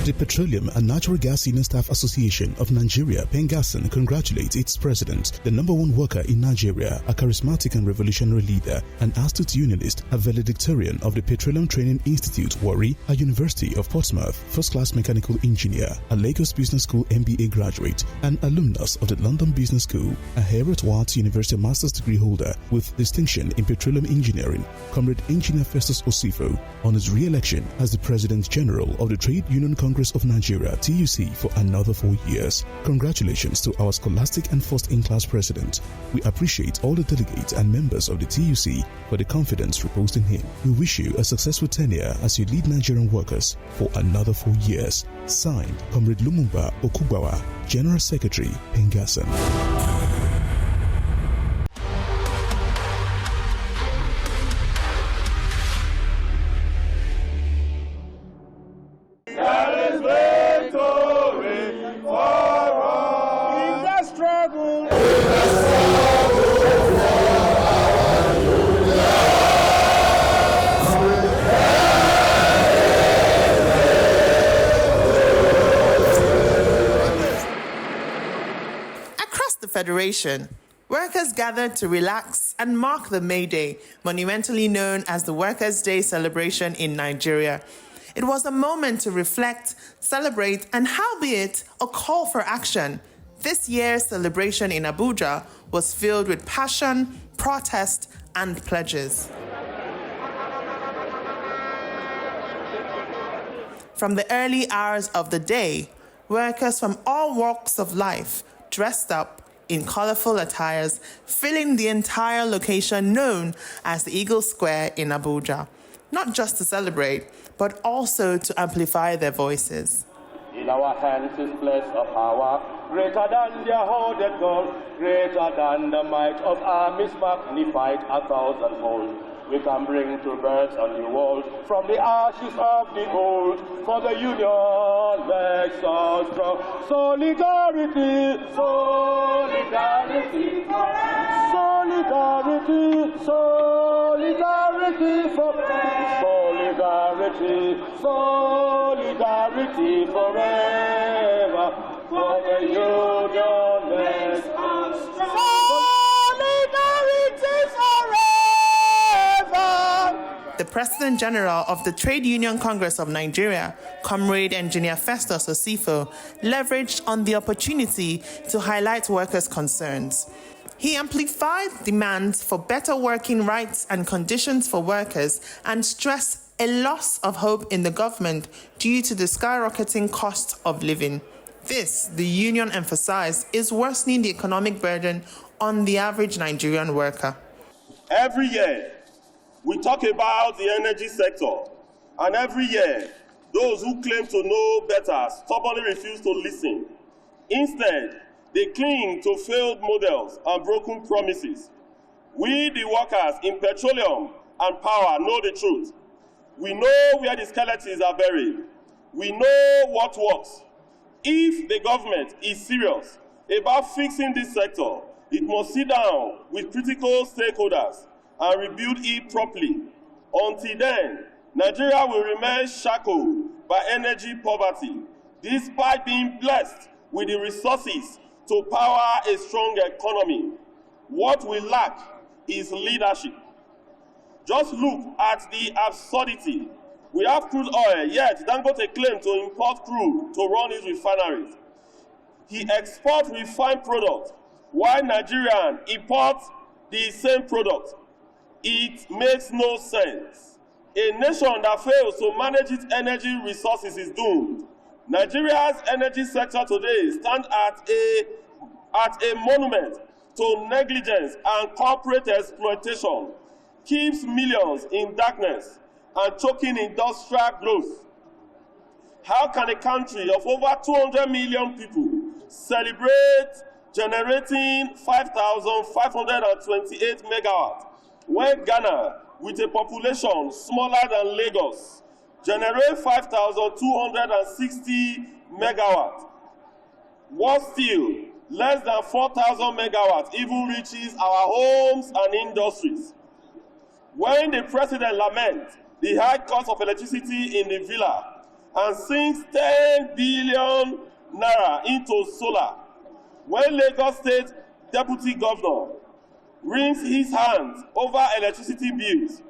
The Petroleum and Natural Gas Senior Staff Association of Nigeria, PENGASN, congratulates its president, the #1 worker in Nigeria, a charismatic and revolutionary leader, an astute unionist, a valedictorian of the Petroleum Training Institute, Warri, a University of Portsmouth, first-class mechanical engineer, a Lagos Business School MBA graduate, an alumnus of the London Business School, a Harvard University master's degree holder with distinction in petroleum engineering, Comrade Engineer Festus Osifo, on his re-election as the President General of the Trade Union Congress of Nigeria, TUC, for another 4 years. Congratulations to our scholastic and first-in-class president. We appreciate all the delegates and members of the TUC for the confidence reposed in him. We wish you a successful tenure as you lead Nigerian workers for another 4 years. Signed, Comrade Lumumba Okubawa, General Secretary, PENGASN. Federation, workers gathered to relax and mark the May Day, monumentally known as the Workers' Day celebration in Nigeria. It was a moment to reflect, celebrate, and howbeit a call for action. This year's celebration in Abuja was filled with passion, protest, and pledges. From the early hours of the day, workers from all walks of life dressed up in colorful attires, filling the entire location known as the Eagle Square in Abuja, not just to celebrate, but also to amplify their voices. In our hands is place of power, greater than their hoarded gold, greater than the might of armies magnified 1,000-fold. We can bring to birth a new world from the ashes of the old, for the union makes us strong. Solidarity, solidarity, solidarity, solidarity, solidarity, solidarity forever, for the union makes us strong. The President General of the Trade Union Congress of Nigeria, Comrade Engineer Festus Osifo, leveraged on the opportunity to highlight workers' concerns. He amplified demands for better working rights and conditions for workers and stressed a loss of hope in the government due to the skyrocketing cost of living. This, the union emphasized, is worsening the economic burden on the average Nigerian worker. Every year, we talk about the energy sector, and every year, those who claim to know better stubbornly refuse to listen. Instead, they cling to failed models and broken promises. We, the workers in petroleum and power, know the truth. We know where the skeletons are buried. We know what works. If the government is serious about fixing this sector, it must sit down with critical stakeholders and rebuild it properly. Until then, Nigeria will remain shackled by energy poverty, despite being blessed with the resources to power a strong economy. What we lack is leadership. Just look at the absurdity. We have crude oil, yet Dangote claims to import crude to run his refineries. He exports refined products, while Nigerians import the same product. It makes no sense. A nation that fails to manage its energy resources is doomed. Nigeria's energy sector today stands at a monument to negligence and corporate exploitation, keeps millions in darkness and choking industrial growth. How can a country of over 200 million people celebrate generating 5,528 megawatts when Ghana, with a population smaller than Lagos, generates 5,260 megawatts? What still, less than 4,000 megawatts even reaches our homes and industries. When the president laments the high cost of electricity in the villa and sinks 10 billion naira into solar. When Lagos State Deputy Governor wrings his hands over electricity bills,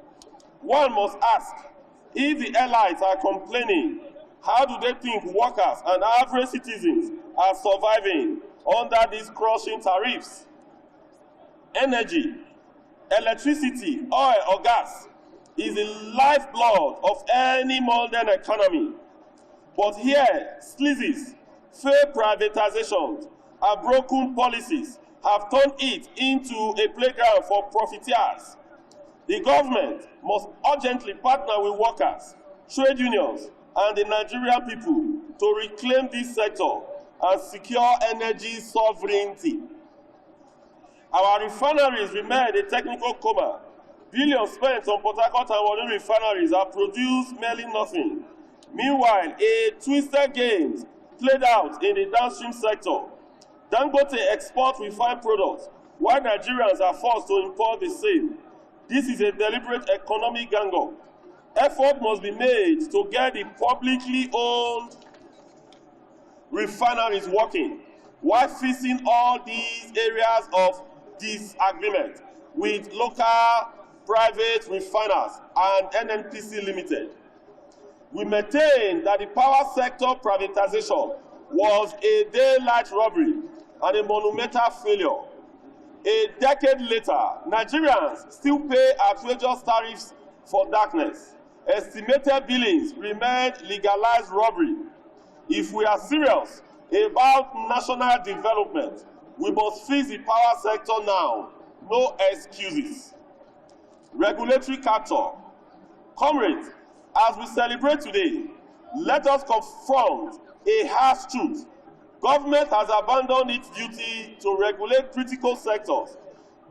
one must ask, if the elites are complaining, how do they think workers and average citizens are surviving under these crushing tariffs? Energy, electricity, oil or gas is the lifeblood of any modern economy. But here, sleazes, failed privatizations, and broken policies have turned it into a playground for profiteers. The government must urgently partner with workers, trade unions, and the Nigerian people to reclaim this sector and secure energy sovereignty. Our refineries remain a technical coma. Billions spent on Port Harcourt and Warri refineries have produced merely nothing. Meanwhile, a twisted game played out in the downstream sector. Dangote exports refined products, while Nigerians are forced to import the same. This is a deliberate economic gang-up. Effort must be made to get the publicly owned refineries working, while fixing all these areas of disagreement with local private refiners and NNPC Limited. We maintain that the power sector privatization was a daylight robbery and a monumental failure. A decade later, Nigerians still pay outrageous tariffs for darkness. Estimated billings remain legalized robbery. If we are serious about national development, we must fix the power sector now. No excuses. Regulatory capture. Comrades, as we celebrate today, let us confront a harsh truth. Government has abandoned its duty to regulate critical sectors.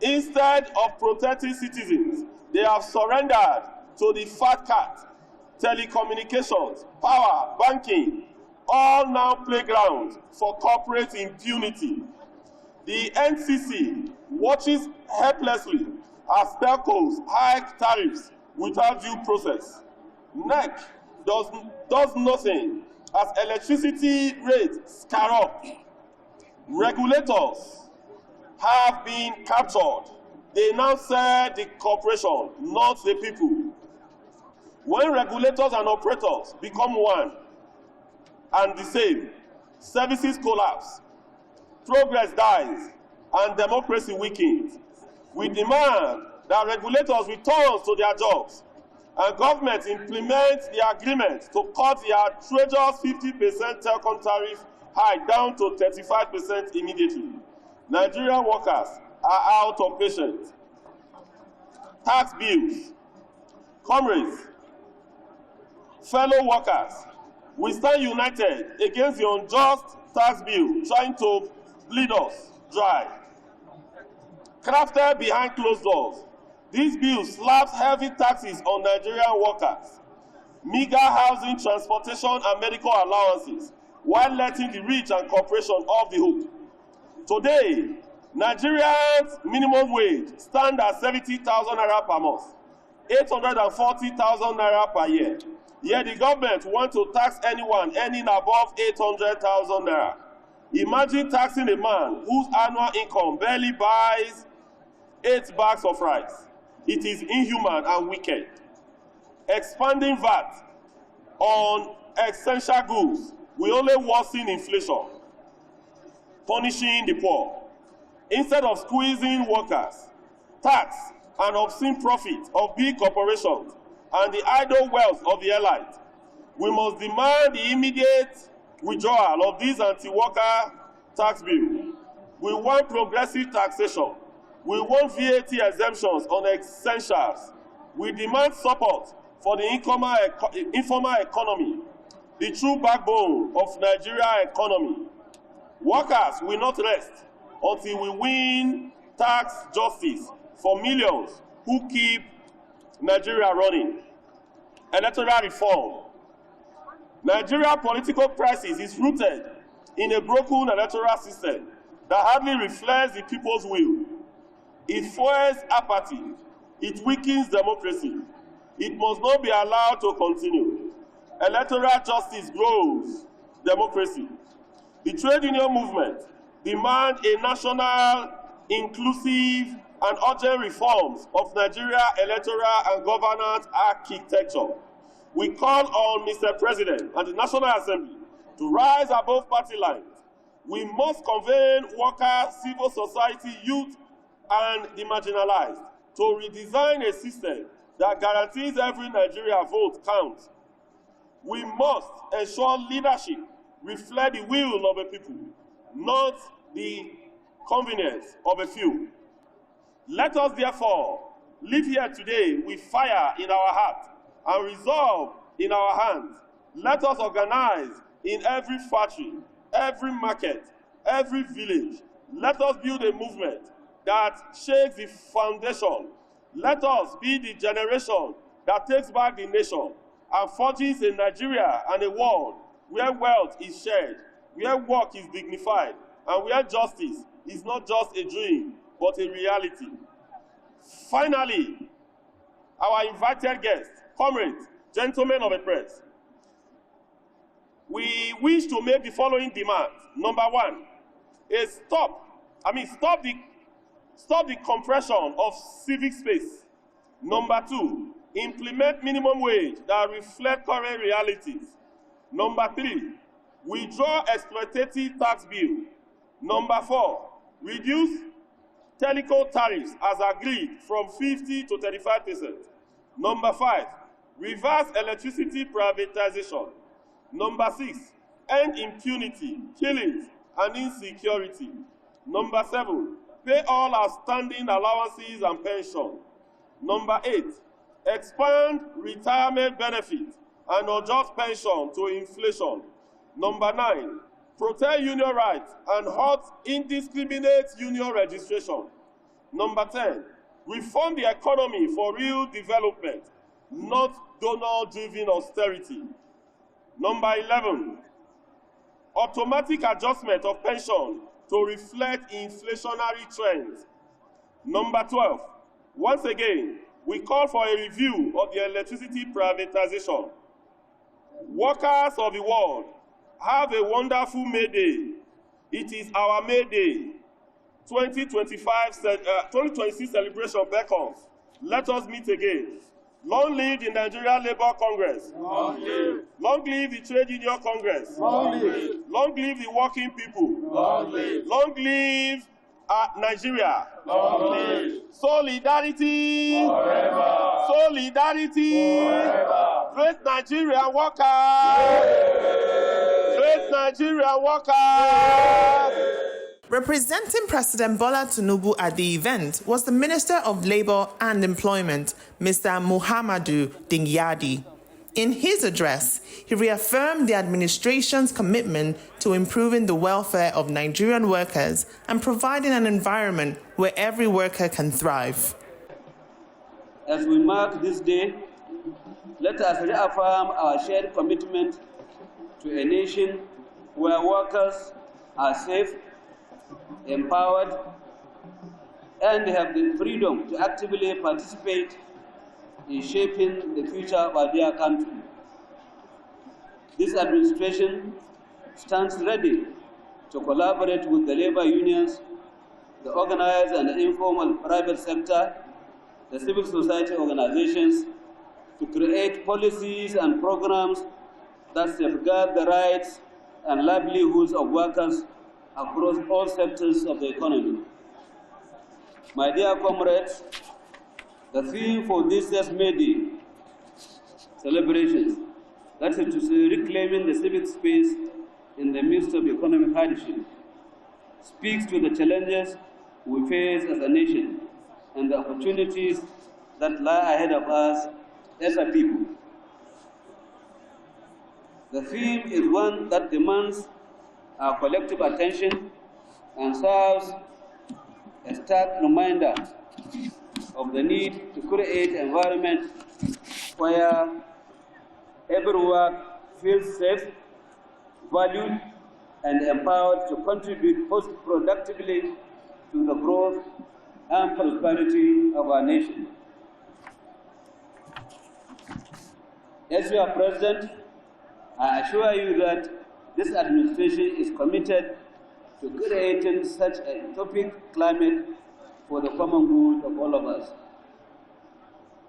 Instead of protecting citizens, they have surrendered to the fat cat. Telecommunications, power, banking, all now playgrounds for corporate impunity. The NCC watches helplessly as telcos hike tariffs without due process. NEC does nothing as electricity rates skyrocket. Regulators have been captured. They now serve the corporation, not the people. When regulators and operators become one and the same, services collapse, progress dies, and democracy weakens. We demand that regulators return to their jobs and government implement the agreement to cut the outrageous 50% telecom tariff hike down to 35% immediately. Nigerian workers are out of patience. Tax bills. Comrades, fellow workers, we stand united against the unjust tax bill trying to bleed us dry. Crafted behind closed doors, this bill slaps heavy taxes on Nigerian workers, meager housing, transportation, and medical allowances, while letting the rich and corporations off the hook. Today, Nigerians' minimum wage stands at 70,000 naira per month, 840,000 naira per year. Yet the government wants to tax anyone earning above 800,000 naira. Imagine taxing a man whose annual income barely buys 8 bags of rice. It is inhuman and wicked. Expanding VAT on essential goods will only worsen inflation, punishing the poor. Instead of squeezing workers, tax and obscene profit of big corporations and the idle wealth of the elite, we must demand the immediate withdrawal of this anti-worker tax bill. We want progressive taxation. We want VAT exemptions on essentials. We demand support for the informal economy, the true backbone of Nigeria's economy. Workers will not rest until we win tax justice for millions who keep Nigeria running. Electoral reform. Nigeria's political crisis is rooted in a broken electoral system that hardly reflects the people's will. It fuels apathy. It weakens democracy. It must not be allowed to continue. Electoral justice grows democracy. The trade union movement demands a national, inclusive, and urgent reforms of Nigeria electoral and governance architecture. We call on Mr. President and the National Assembly to rise above party lines. We must convene workers, civil society, youth, and the marginalized to redesign a system that guarantees every Nigeria vote counts. We must ensure leadership reflect the will of the people, not the convenience of a few. Let us therefore live here today with fire in our heart and resolve in our hands. Let us organize in every factory, every market, every village. Let us build a movement that shakes the foundation. Let us be the generation that takes back the nation and forges a Nigeria and a world where wealth is shared, where work is dignified, and where justice is not just a dream, but a reality. Finally, our invited guests, comrades, gentlemen of the press, we wish to make the following demands. Number one, is stop the compression of civic space. Number two, implement minimum wage that reflect current realities. Number three, withdraw exploitative tax bill. Number four, reduce telecom tariffs as agreed from 50 to 35%. Number five, reverse electricity privatization. Number six, end impunity, killings, and insecurity. Number seven, pay all outstanding allowances and pension. Number eight, expand retirement benefits and adjust pension to inflation. Number nine, protect union rights and halt indiscriminate union registration. Number 10, reform the economy for real development, not donor-driven austerity. Number 11, automatic adjustment of pension to reflect inflationary trends. Number 12, once again, we call for a review of the electricity privatization. Workers of the world, have a wonderful May Day. It is our May Day. 2026 celebration beckons. Let us meet again. Long live the Nigeria Labour Congress. Long live. Long live the Trade Union Congress. Long live. Long live the working people. Long live. Long live Nigeria. Long live. Solidarity. Forever. Solidarity. Forever. Great Nigerian workers. Great Nigerian workers. Representing President Bola Tinubu at the event was the Minister of Labour and Employment, Mr. Muhammadu Dingyadi. In his address, he reaffirmed the administration's commitment to improving the welfare of Nigerian workers and providing an environment where every worker can thrive. As we mark this day, let us reaffirm our shared commitment to a nation where workers are safe, empowered, and have the freedom to actively participate in shaping the future of our dear country. This administration stands ready to collaborate with the labor unions, the organized and informal private sector, the civil society organizations, to create policies and programs that safeguard the rights and livelihoods of workers across all sectors of the economy. My dear comrades, the theme for this year's May Day celebrations, that is to say, reclaiming the civic space in the midst of economic hardship, speaks to the challenges we face as a nation and the opportunities that lie ahead of us as a people. The theme is one that demands our collective attention and serves a stark reminder of the need to create an environment where every work feels safe, valued, and empowered to contribute productively to the growth and prosperity of our nation. As your President, I assure you that this administration is committed to creating such a utopic climate for the common good of all of us.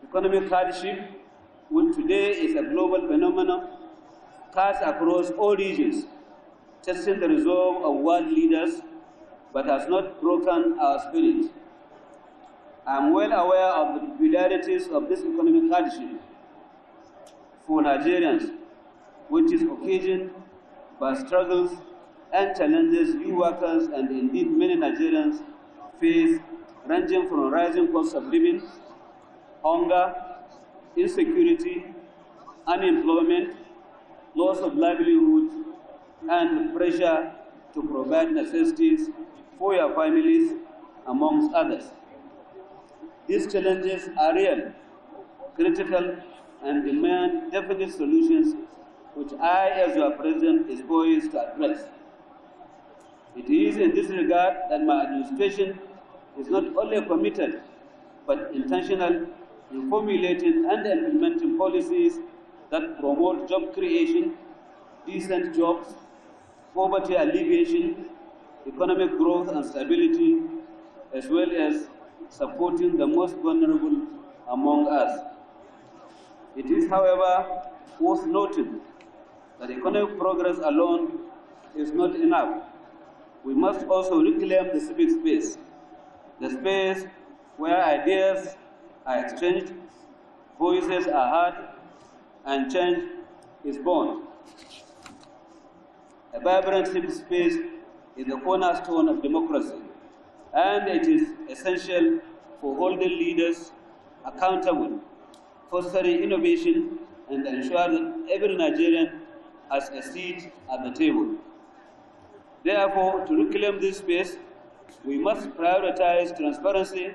Economic hardship, which today is a global phenomenon, cuts across all regions, testing the resolve of world leaders, but has not broken our spirit. I am well aware of the peculiarities of this economic hardship for Nigerians, which is occasioned by struggles and challenges you workers and indeed many Nigerians face, ranging from rising cost of living, hunger, insecurity, unemployment, loss of livelihood, and pressure to provide necessities for your families, amongst others. These challenges are real, critical, and demand definite solutions, which I, as your president, is poised to address. It is in this regard that my administration is not only committed, but intentional in formulating and implementing policies that promote job creation, decent jobs, poverty alleviation, economic growth and stability, as well as supporting the most vulnerable among us. It is, however, worth noting that economic progress alone is not enough. We must also reclaim the civic space, the space where ideas are exchanged, voices are heard, and change is born. A vibrant civic space is the cornerstone of democracy, and it is essential for holding leaders accountable, fostering innovation, and ensure that every Nigerian has a seat at the table. Therefore, to reclaim this space, we must prioritize transparency,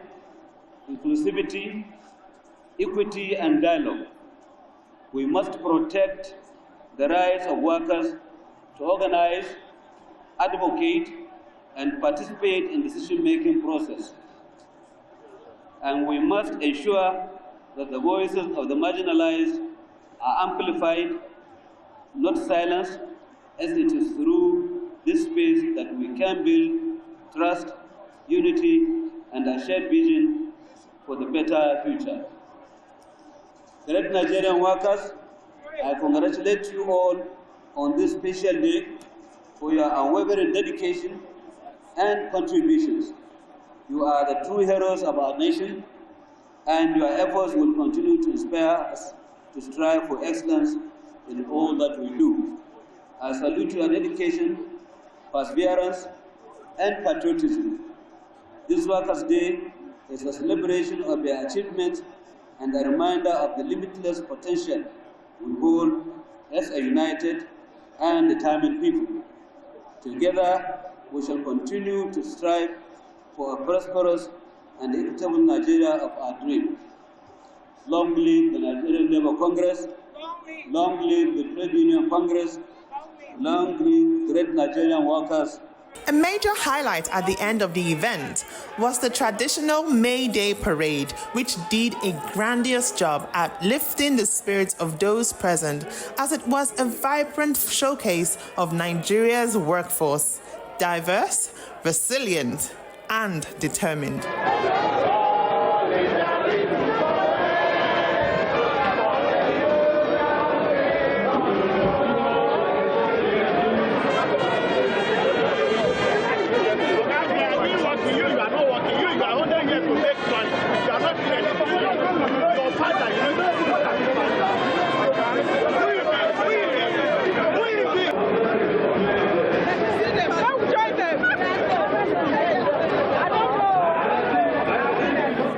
inclusivity, equity, and dialogue. We must protect the rights of workers to organize, advocate, and participate in the decision-making process. And we must ensure that the voices of the marginalized are amplified, not silenced, as it is through this space that we can build trust, unity, and a shared vision for the better future. Great Nigerian workers, I congratulate you all on this special day for your unwavering dedication and contributions. You are the true heroes of our nation, and your efforts will continue to inspire us to strive for excellence in all that we do. I salute your dedication, perseverance, and patriotism. This Workers' Day is a celebration of your achievements and a reminder of the limitless potential we hold as a united and determined people. Together, we shall continue to strive for a prosperous and equitable Nigeria of our dream. Long live the Nigerian Labour Congress, long live the Trade Union Congress, long live great Nigerian workers. A major highlight at the end of the event was the traditional May Day parade, which did a grandiose job at lifting the spirits of those present, as it was a vibrant showcase of Nigeria's workforce, diverse, resilient, and determined.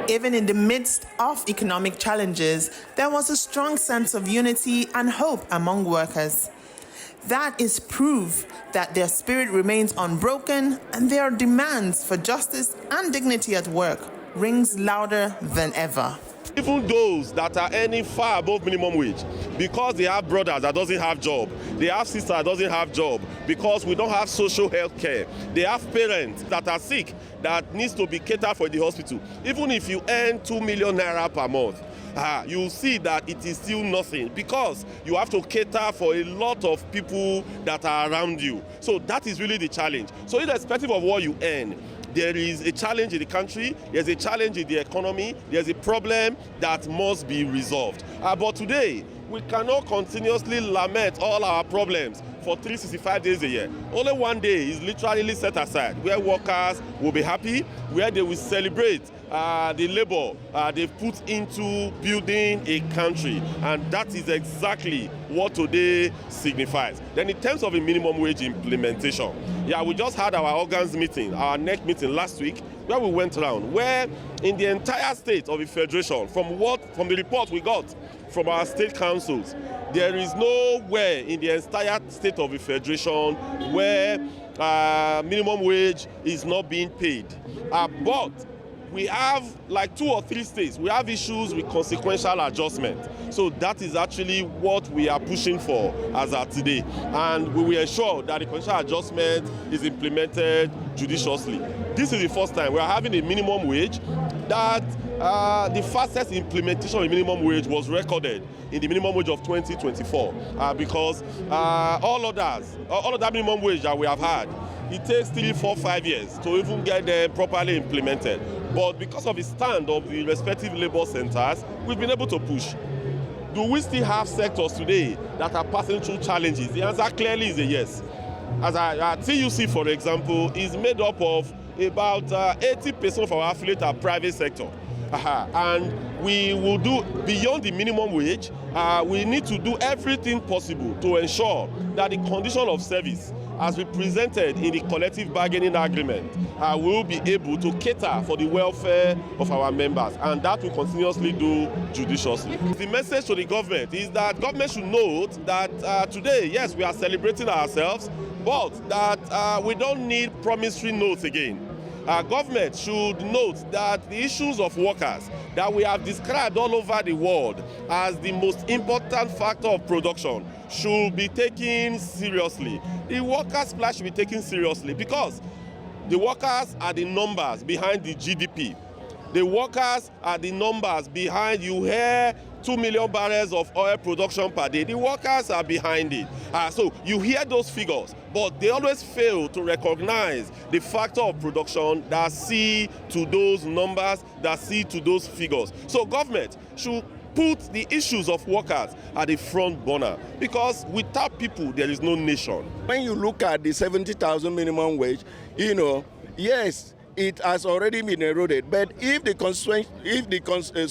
Even in the midst of economic challenges, there was a strong sense of unity and hope among workers. That is proof that their spirit remains unbroken and their demands for justice and dignity at work rings louder than ever. Even those that are earning far above minimum wage, because they have brothers that doesn't have job, they have sisters that doesn't have job, because we don't have social health care, they have parents that are sick that needs to be catered for in the hospital. Even if you earn 2 million naira per month, you'll see that it is still nothing, because you have to cater for a lot of people that are around you. So that is really the challenge. So irrespective of what you earn, there is a challenge in the country, there's a challenge in the economy, there's a problem that must be resolved. But today, we cannot continuously lament all our problems for 365 days a year. Only one day is literally set aside where workers will be happy, where they will celebrate the labor they've put into building a country. And that is exactly what today signifies. Then in terms of a minimum wage implementation, we just had our organs meeting, our NEC meeting last week, where we went around, where in the entire state of the Federation, from the report we got from our state councils, there is nowhere in the entire state of the Federation where minimum wage is not being paid. But we have like 2 or 3 states, we have issues with consequential adjustment. So that is actually what we are pushing for as of today. And we will ensure that the consequential adjustment is implemented judiciously. This is the first time we are having a minimum wage that the fastest implementation of the minimum wage was recorded in the minimum wage of 2024 because all other minimum wage that we have had, it takes 3, 4, 5 years to even get them properly implemented. But because of the stand of the respective labor centers, we've been able to push. Do we still have sectors today that are passing through challenges? The answer clearly is a yes. As TUC, for example, is made up of about 80% of our affiliates are private sector. And we will do beyond the minimum wage. We need to do everything possible to ensure that the condition of service, as we presented in the collective bargaining agreement, will be able to cater for the welfare of our members, and that will continuously do judiciously. The message to the government is that government should note that today, yes, we are celebrating ourselves, but that we don't need promissory notes again. Government should note that the issues of workers that we have described all over the world as the most important factor of production should be taken seriously. The workers' splash should be taken seriously because the workers are the numbers behind the GDP. The workers are the numbers behind, you hear 2 million barrels of oil production per day. The workers are behind it. So you hear those figures, but they always fail to recognize the factor of production that see to those numbers, that see to those figures. So government should put the issues of workers at the front burner, because without people, there is no nation. When you look at the 70,000 minimum wage, yes, it has already been eroded. But if the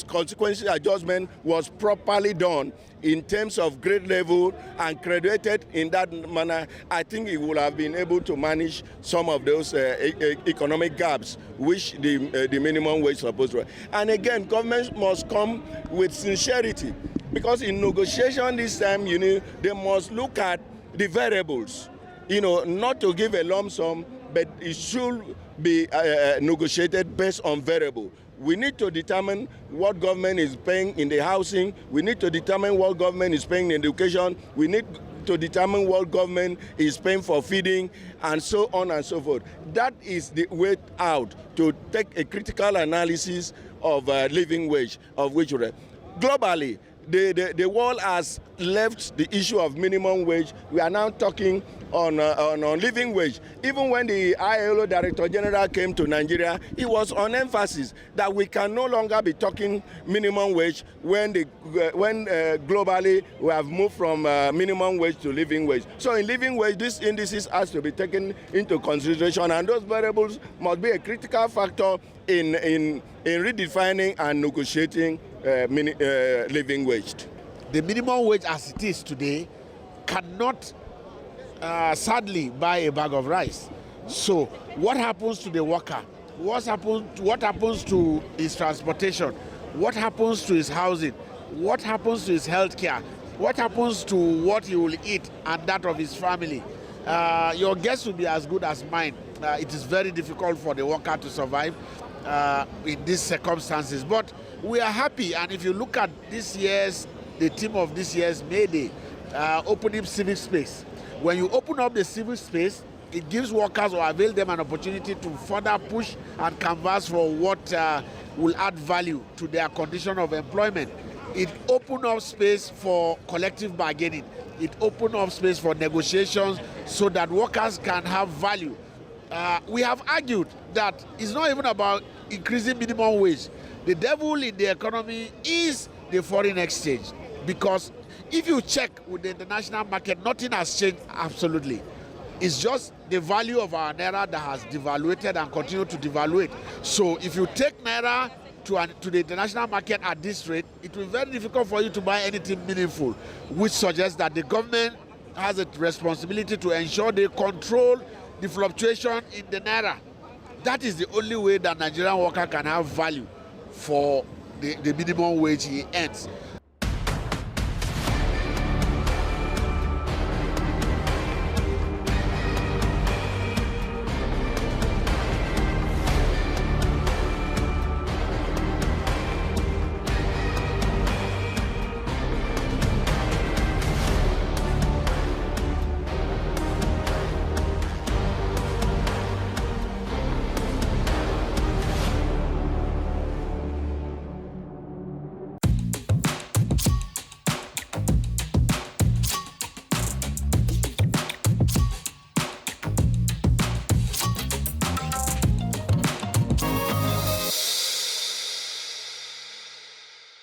consequential adjustment was properly done in terms of grade level and credited in that manner, I think it would have been able to manage some of those economic gaps which the minimum wage is supposed to. And again, government must come with sincerity, because in negotiation this time, they must look at the variables, not to give a lump sum, but it should be negotiated based on variable. We need to determine what government is paying in the housing. We need to determine what government is paying in education. We need to determine what government is paying for feeding, and so on and so forth. That is the way out to take a critical analysis of living wage, of which globally, the world has left the issue of minimum wage. We are now talking on living wage. Even when the ILO Director General came to Nigeria, it was on emphasis that we can no longer be talking minimum wage when globally we have moved from minimum wage to living wage. So in living wage, these indices has to be taken into consideration, and those variables must be a critical factor in redefining and negotiating living wage. The minimum wage as it is today cannot sadly buy a bag of rice. So what happens to the worker? What happens to his transportation? What happens to his housing? What happens to his health care? What happens to what he will eat and that of his family? Your guess will be as good as mine. It is very difficult for the worker to survive in these circumstances. But we are happy, and if you look at the theme of this year's May Day, opening civic space. When you open up the civic space, it gives workers or avail them an opportunity to further push and canvass for what will add value to their condition of employment. it opened up space for collective bargaining. It opened up space for negotiations so that workers can have value. We have argued that it's not even about increasing minimum wage. The devil in the economy is the foreign exchange, because if you check with the international market, nothing has changed absolutely. It's just the value of our naira that has devaluated and continue to devaluate. So if you take naira to the international market at this rate, it will be very difficult for you to buy anything meaningful, which suggests that the government has a responsibility to ensure they control the fluctuation in the naira. That is the only way that Nigerian worker can have value for the minimum wage he earns.